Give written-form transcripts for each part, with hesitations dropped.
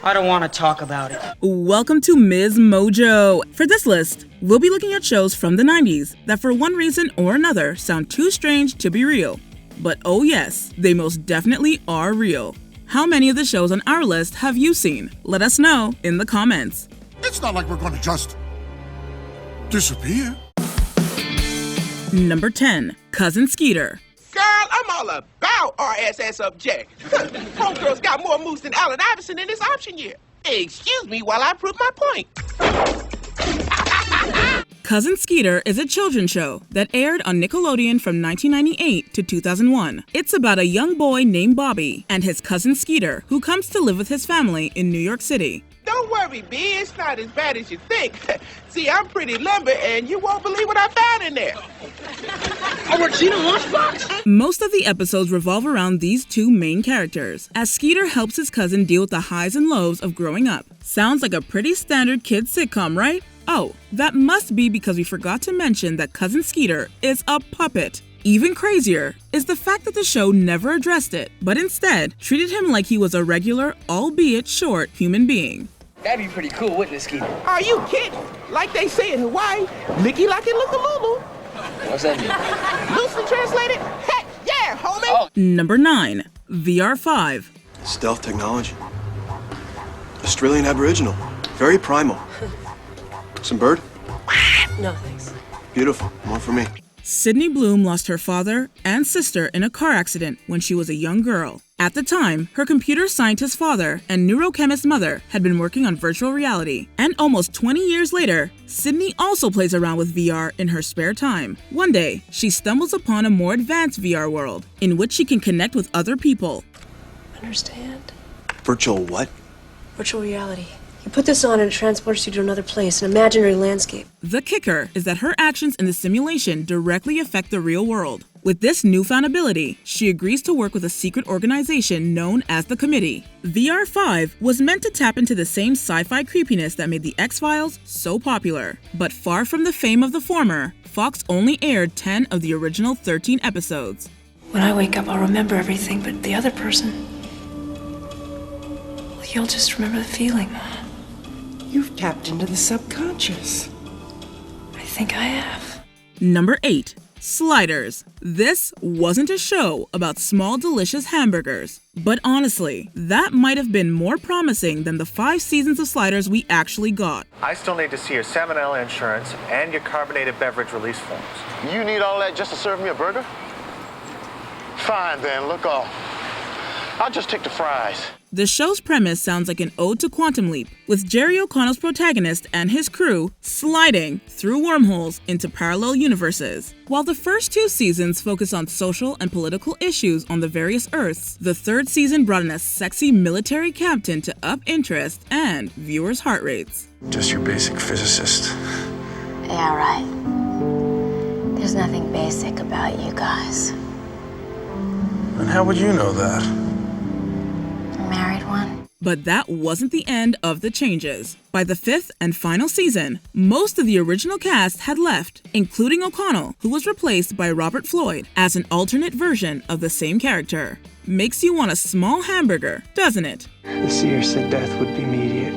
I don't want to talk about it. Welcome to MsMojo. For this list, we'll be looking at shows from the 90s that for one reason or another sound too strange to be real. But oh yes, they most definitely are real. How many of the shows on our list have you seen? Let us know in the comments. It's not like we're going to just disappear. Number 10. Cousin Skeeter. Girl, I'm all about RSS object. Homegirl's got more moves than Allen Iverson in this option year. Excuse me while I prove my point. Cousin Skeeter is a children's show that aired on Nickelodeon from 1998 to 2001. It's about a young boy named Bobby and his cousin Skeeter, who comes to live with his family in New York City. Don't worry, B. It's not as bad as you think. See, I'm pretty limber, and you won't believe what I found in there. A Regina lunchbox? Most of the episodes revolve around these two main characters, as Skeeter helps his cousin deal with the highs and lows of growing up. Sounds like a pretty standard kids sitcom, right? Oh, that must be because we forgot to mention that Cousin Skeeter is a puppet. Even crazier is the fact that the show never addressed it, but instead treated him like he was a regular, albeit short, human being. That'd be pretty cool, wouldn't it, Skeeter? Are you kidding? Like they say in Hawaii, licky like it look a lulu. What's that mean? Loosely translated, heck yeah, homie. Oh. Number 9. VR5. Stealth technology. Australian Aboriginal. Very primal. Some bird? No, thanks. Beautiful. More for me. Sydney Bloom lost her father and sister in a car accident when she was a young girl. At the time, her computer scientist father and neurochemist mother had been working on virtual reality. And almost 20 years later, Sydney also plays around with VR in her spare time. One day, she stumbles upon a more advanced VR world in which she can connect with other people. Understand? Virtual what? Virtual reality. You put this on and it transports you to another place, an imaginary landscape. The kicker is that her actions in the simulation directly affect the real world. With this newfound ability, she agrees to work with a secret organization known as the Committee. VR5 was meant to tap into the same sci-fi creepiness that made the X-Files so popular. But far from the fame of the former, Fox only aired 10 of the original 13 episodes. When I wake up, I'll remember everything, but the other person, well, you'll just remember the feeling. You've tapped into the subconscious. I think I have. Number 8. Sliders. This wasn't a show about small delicious hamburgers. But honestly, that might have been more promising than the 5 seasons of Sliders we actually got. I still need to see your salmonella insurance and your carbonated beverage release forms. You need all that just to serve me a burger? Fine then, look off. I'll just take the fries. The show's premise sounds like an ode to Quantum Leap, with Jerry O'Connell's protagonist and his crew sliding through wormholes into parallel universes. While the first 2 seasons focus on social and political issues on the various Earths, the 3rd season brought in a sexy military captain to up interest and viewers' heart rates. Just your basic physicist. Yeah, right. There's nothing basic about you guys. And how would you know that? Married one. But that wasn't the end of the changes. By the 5th and final season, most of the original cast had left, including O'Connell, who was replaced by Robert Floyd as an alternate version of the same character. Makes you want a small hamburger, doesn't it? The seer said death would be immediate.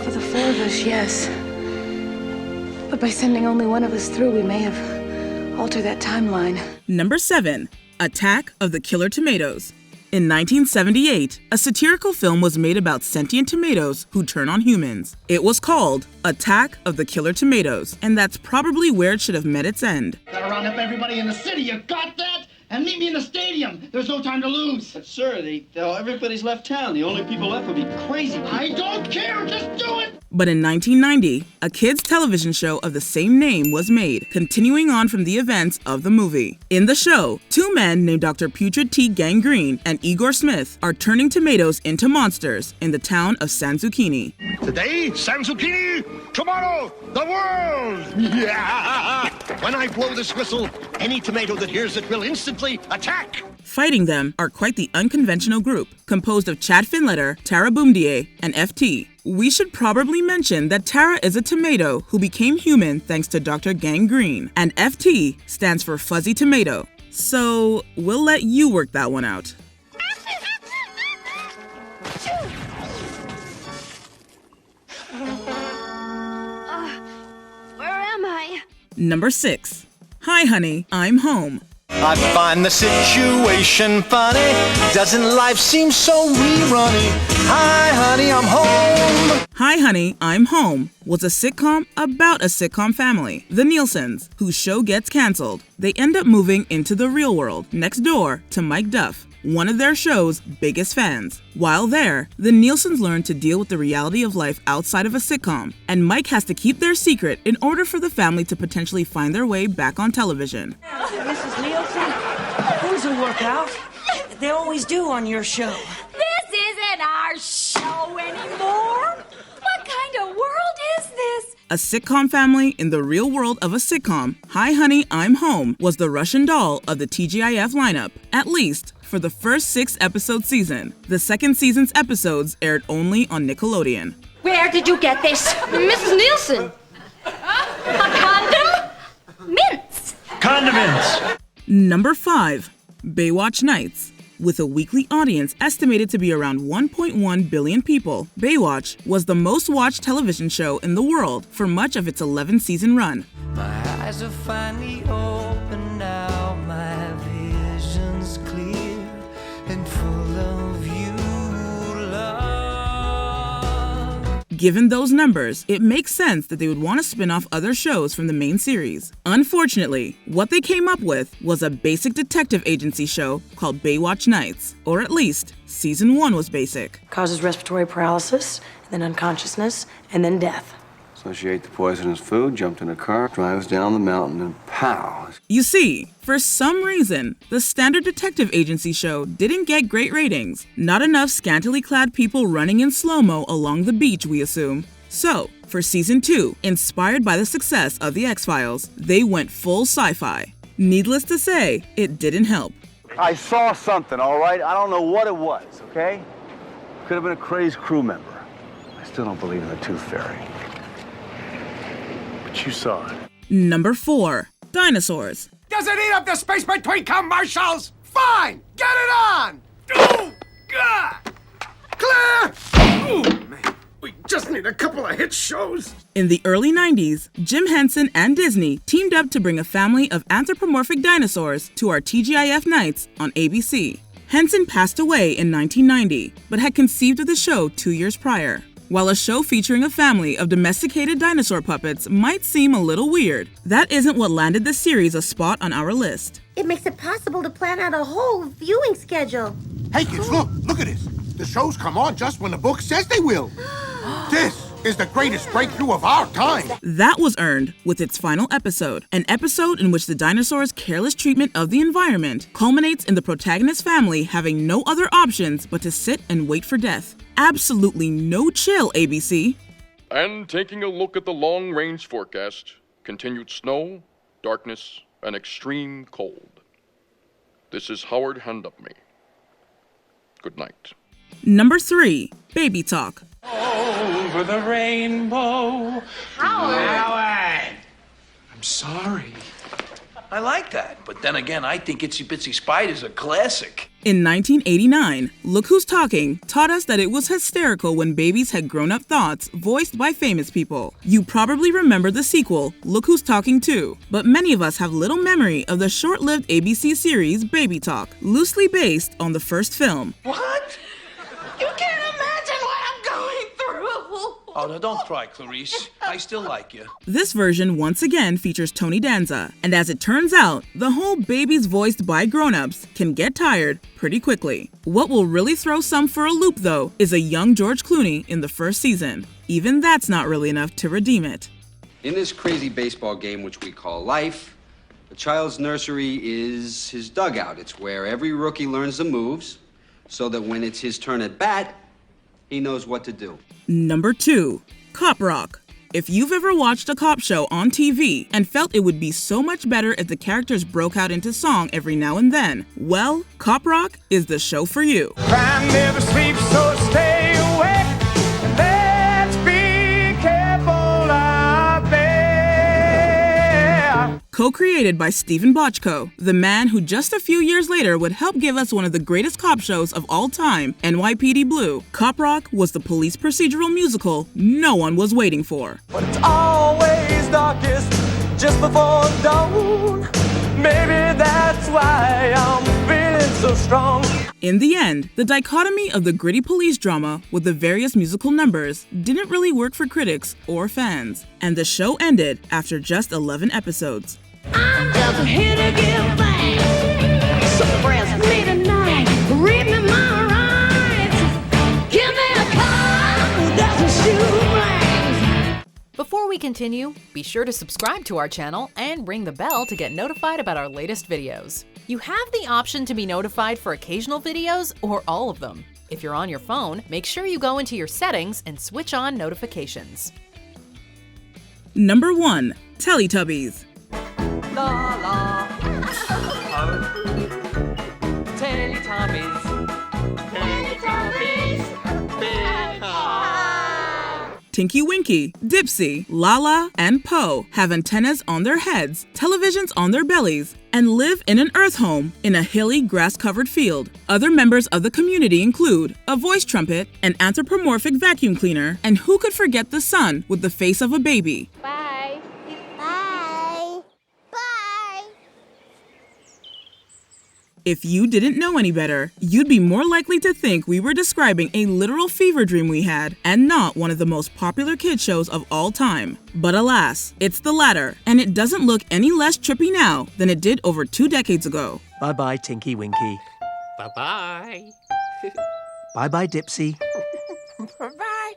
For the 4 of us, yes. But by sending only one of us through, we may have altered that timeline. Number 7. Attack of the Killer Tomatoes. In 1978, a satirical film was made about sentient tomatoes who turn on humans. It was called Attack of the Killer Tomatoes, and that's probably where it should have met its end. Gotta round up everybody in the city, you got that? And meet me in the stadium. There's no time to lose. But sir, everybody's left town. The only people left would be crazy people. I don't care, just do it! But in 1990, a kids' television show of the same name was made, continuing on from the events of the movie. In the show, 2 men named Dr. Putrid T. Gangrene and Igor Smith are turning tomatoes into monsters in the town of San Zucchini. Today, San Zucchini. Tomorrow, the world. Yeah! When I blow this whistle, any tomato that hears it will instantly attack. Fighting them are quite the unconventional group, composed of Chad Finletter, Tara Boomdier, and FT. We should probably mention that Tara is a tomato who became human thanks to Dr. Gangrene, and FT stands for Fuzzy Tomato. So, we'll let you work that one out. Number 6. Hi Honey, I'm Home. I find the situation funny. Doesn't life seem so rerunny? Hi, honey, I'm home. Hi Honey, I'm Home was a sitcom about a sitcom family, the Nielsen's, whose show gets canceled. They end up moving into the real world, next door to Mike Duff, one of their show's biggest fans. While there, the Nielsen's learn to deal with the reality of life outside of a sitcom, and Mike has to keep their secret in order for the family to potentially find their way back on television. Mrs. Nielsen, things will work out. They always do on your show. This isn't our show anymore. What kind of world is this? A sitcom family in the real world of a sitcom, Hi Honey, I'm Home was the Russian doll of the TGIF lineup, at least for the first 6-episode season. The second season's episodes aired only on Nickelodeon. Where did you get this? Mrs. Nielsen. A condom? Mints. Condiments. Number 5. Baywatch Nights. With a weekly audience estimated to be around 1.1 billion people, Baywatch was the most watched television show in the world for much of its 11-season run. My eyes are finally open now, my vision's clear and full of you, love. Given those numbers, it makes sense that they would want to spin off other shows from the main series. Unfortunately, what they came up with was a basic detective agency show called Baywatch Nights, or at least, season 1 was basic. Causes respiratory paralysis, then unconsciousness, and then death. So she ate the poisonous food, jumped in a car, drives down the mountain, and pow. You see, for some reason, the standard detective agency show didn't get great ratings. Not enough scantily clad people running in slow-mo along the beach, we assume. So, for season 2, inspired by the success of The X-Files, they went full sci-fi. Needless to say, it didn't help. I saw something, all right? I don't know what it was, okay? Could have been a crazed crew member. I still don't believe in the Tooth Fairy. But you saw it. Number 4. Dinosaurs. Does it eat up the space between commercials? Fine! Get it on! Oh, God! Clear! Oh, man. We just need a couple of hit shows. In the early 90s, Jim Henson and Disney teamed up to bring a family of anthropomorphic dinosaurs to our TGIF nights on ABC. Henson passed away in 1990, but had conceived of the show 2 years prior. While a show featuring a family of domesticated dinosaur puppets might seem a little weird, that isn't what landed the series a spot on our list. It makes it possible to plan out a whole viewing schedule. Hey, kids, look at this. The shows come on just when the book says they will. This is the greatest breakthrough of our time. That was earned with its final episode, an episode in which the dinosaurs' careless treatment of the environment culminates in the protagonist's family having no other options but to sit and wait for death. Absolutely no chill, ABC. And taking a look at the long-range forecast, continued snow, darkness, and extreme cold. This is Howard Handupme. Good night. Number 3. Baby Talk. Over the rainbow. Howard! I'm sorry. I like that, but then again, I think Itsy Bitsy Spider's a classic. In 1989, Look Who's Talking taught us that it was hysterical when babies had grown-up thoughts voiced by famous people. You probably remember the sequel, Look Who's Talking 2, but many of us have little memory of the short-lived ABC series Baby Talk, loosely based on the first film. What? You can't imagine what I'm going through. Oh, no, don't cry, Clarice. I still like you. This version once again features Tony Danza, and as it turns out, the whole babies voiced by grown-ups can get tired pretty quickly. What will really throw some for a loop, though, is a young George Clooney in the first season. Even that's not really enough to redeem it. In this crazy baseball game which we call life, a child's nursery is his dugout. It's where every rookie learns the moves, so that when it's his turn at bat, he knows what to do. Number 2. Cop Rock. If you've ever watched a cop show on TV and felt it would be so much better if the characters broke out into song every now and then, well, Cop Rock is the show for you. Crime never sleeps, so stay awake. Let's be careful out there. Co-created by Stephen Bochco, the man who just a few years later would help give us one of the greatest cop shows of all time, NYPD Blue, Cop Rock was the police procedural musical no one was waiting for. But it's always darkest just before dawn. Maybe that's why I'm feeling so strong. In the end, the dichotomy of the gritty police drama with the various musical numbers didn't really work for critics or fans, and the show ended after just 11 episodes. I'm just here to give thanks. So press me tonight, read me my rights. Give me a car that's a shoe rings. Before we continue, be sure to subscribe to our channel and ring the bell to get notified about our latest videos. You have the option to be notified for occasional videos or all of them. If you're on your phone, make sure you go into your settings and switch on notifications. Number 1. Teletubbies. La la. Teletubbies. Teletubbies. Big Tinky Winky, Dipsy, Lala, and Po have antennas on their heads, televisions on their bellies, and live in an earth home in a hilly, grass-covered field. Other members of the community include a voice trumpet, an anthropomorphic vacuum cleaner, and who could forget the sun with the face of a baby. Bye. Bye. Bye. If you didn't know any better, you'd be more likely to think we were describing a literal fever dream we had, and not one of the most popular kid shows of all time. But alas, it's the latter, and it doesn't look any less trippy now than it did over 2 decades ago. Bye-bye, Tinky Winky. Bye-bye. Bye-bye, Dipsy. Bye.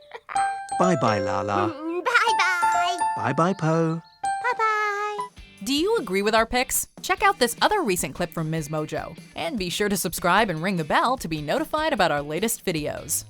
Bye-bye, Lala. Bye-bye. Bye-bye, Po. Bye-bye. Do you agree with our picks? Check out this other recent clip from MsMojo. And be sure to subscribe and ring the bell to be notified about our latest videos.